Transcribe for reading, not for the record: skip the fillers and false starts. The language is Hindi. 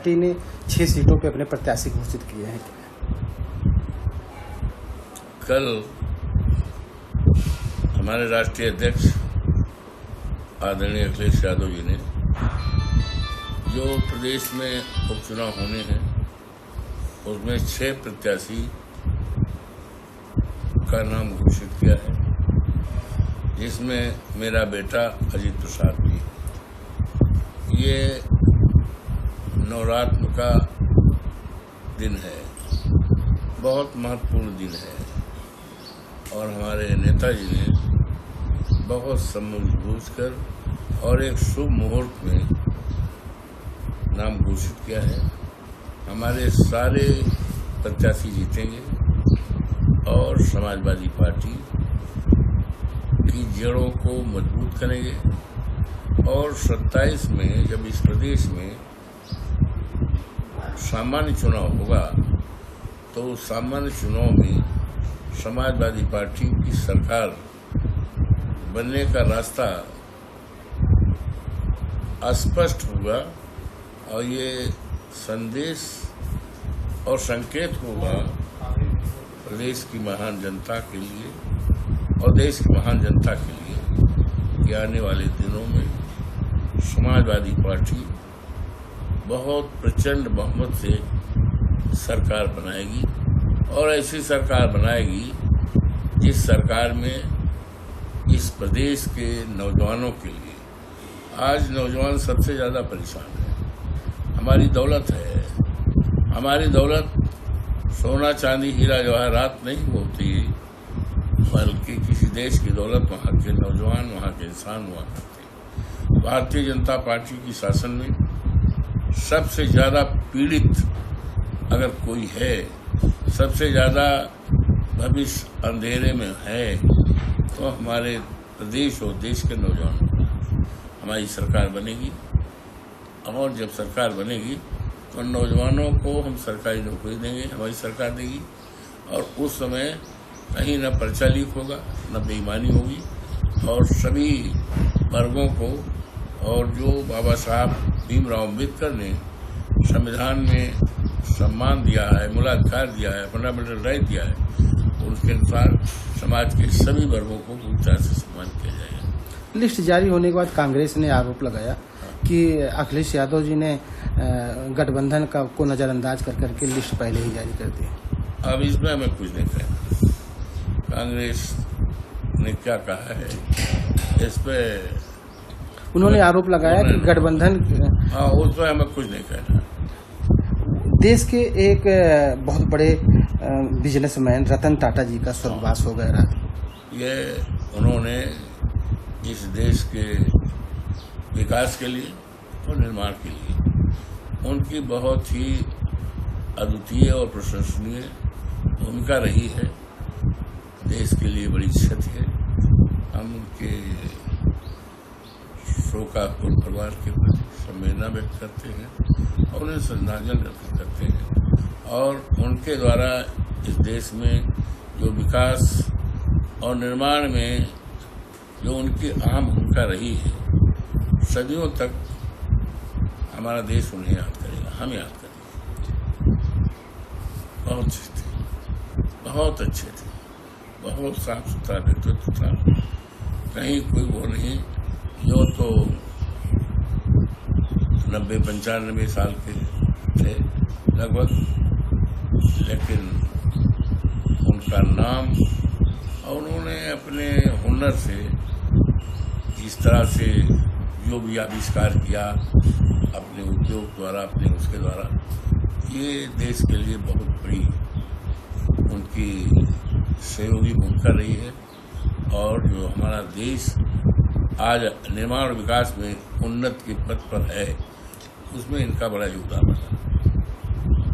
पार्टी ने 6 सीटों पे अपने प्रत्याशी घोषित किए हैं। कल हमारे राष्ट्रीय अध्यक्ष आदरणीय अखिलेश यादव जी ने जो प्रदेश में उपचुनाव होने हैं उसमें 6 प्रत्याशी का नाम घोषित किया है, जिसमें मेरा बेटा अजीत प्रसाद भी। ये नवरात्र का दिन है, बहुत महत्वपूर्ण दिन है और हमारे नेताजी ने बहुत समझबूझकर और एक शुभ मुहूर्त में नाम घोषित किया है। हमारे सारे प्रत्याशी जीतेंगे और समाजवादी पार्टी की जड़ों को मजबूत करेंगे और 27 में जब इस प्रदेश में सामान्य चुनाव होगा तो सामान्य चुनाव में समाजवादी पार्टी की सरकार बनने का रास्ता स्पष्ट होगा और ये संदेश और संकेत होगा प्रदेश की महान जनता के लिए और देश की महान जनता के लिए कि आने वाले दिनों में समाजवादी पार्टी बहुत प्रचंड बहुमत से सरकार बनाएगी और ऐसी सरकार बनाएगी जिस सरकार में इस प्रदेश के नौजवानों के लिए, आज नौजवान सबसे ज़्यादा परेशान है। हमारी दौलत है, हमारी दौलत सोना चांदी हीरा जवाहरात नहीं होती, बल्कि किसी देश की दौलत वहाँ के नौजवान, वहाँ के इंसान हुआ करते। भारतीय जनता पार्टी की शासन में सबसे ज़्यादा पीड़ित अगर कोई है, सबसे ज़्यादा भविष्य अंधेरे में है तो हमारे प्रदेश और देश के नौजवान। हमारी सरकार बनेगी और जब सरकार बनेगी तो नौजवानों को हम सरकारी नौकरी देंगे, हमारी सरकार देगी और उस समय कहीं न पर्चा लीक होगा, न बेईमानी होगी और सभी वर्गों को और जो बाबा साहब भीमराव अम्बेडकर ने संविधान में सम्मान दिया है, मूलाधिकार दिया है, फंडामेंटल राइट दिया है, उनके अनुसार समाज के सभी वर्गों को पूरी तरह से सम्मान किया जाएगा। लिस्ट जारी होने के बाद कांग्रेस ने आरोप लगाया कि अखिलेश यादव जी ने गठबंधन को नजरअंदाज करके लिस्ट पहले ही जारी कर दी। अब इसमें हमें कुछ नहीं कहना। कांग्रेस ने क्या कहा है इस पे उन्होंने आरोप लगाया कि गठबंधन, हाँ, उस पर हमें कुछ नहीं कहना। देश के एक बहुत बड़े बिजनेसमैन रतन टाटा जी का स्वर्गवास हो गया। ये उन्होंने इस देश के विकास के लिए और निर्माण के लिए उनकी बहुत ही अद्वितीय और प्रशंसनीय भूमिका रही है। देश के लिए बड़ी क्षति है। हम उनके शोकाकुल परिवार के प्रति संवेदना व्यक्त करते हैं और उन्हें श्रद्धांजलि अर्पित करते हैं और उनके द्वारा इस देश में जो विकास और निर्माण में जो उनकी अहम भूमिका रही है, सदियों तक हमारा देश उन्हें याद करेगा, हम याद करेंगे। बहुत अच्छे थे, बहुत अच्छे थे, बहुत साफ सुथरा व्यक्तित्व था, कहीं कोई वो नहीं। जो तो 90-95 साल के थे लगभग, लेकिन उनका नाम और उन्होंने अपने हुनर से इस तरह से जो भी आविष्कार किया अपने उद्योग द्वारा, अपने उसके द्वारा, ये देश के लिए बहुत बड़ी उनकी सहयोगी भूमिका रही है और जो हमारा देश आज निर्माण और विकास में उन्नति के पथ पर है, उसमें इनका बड़ा योगदान है।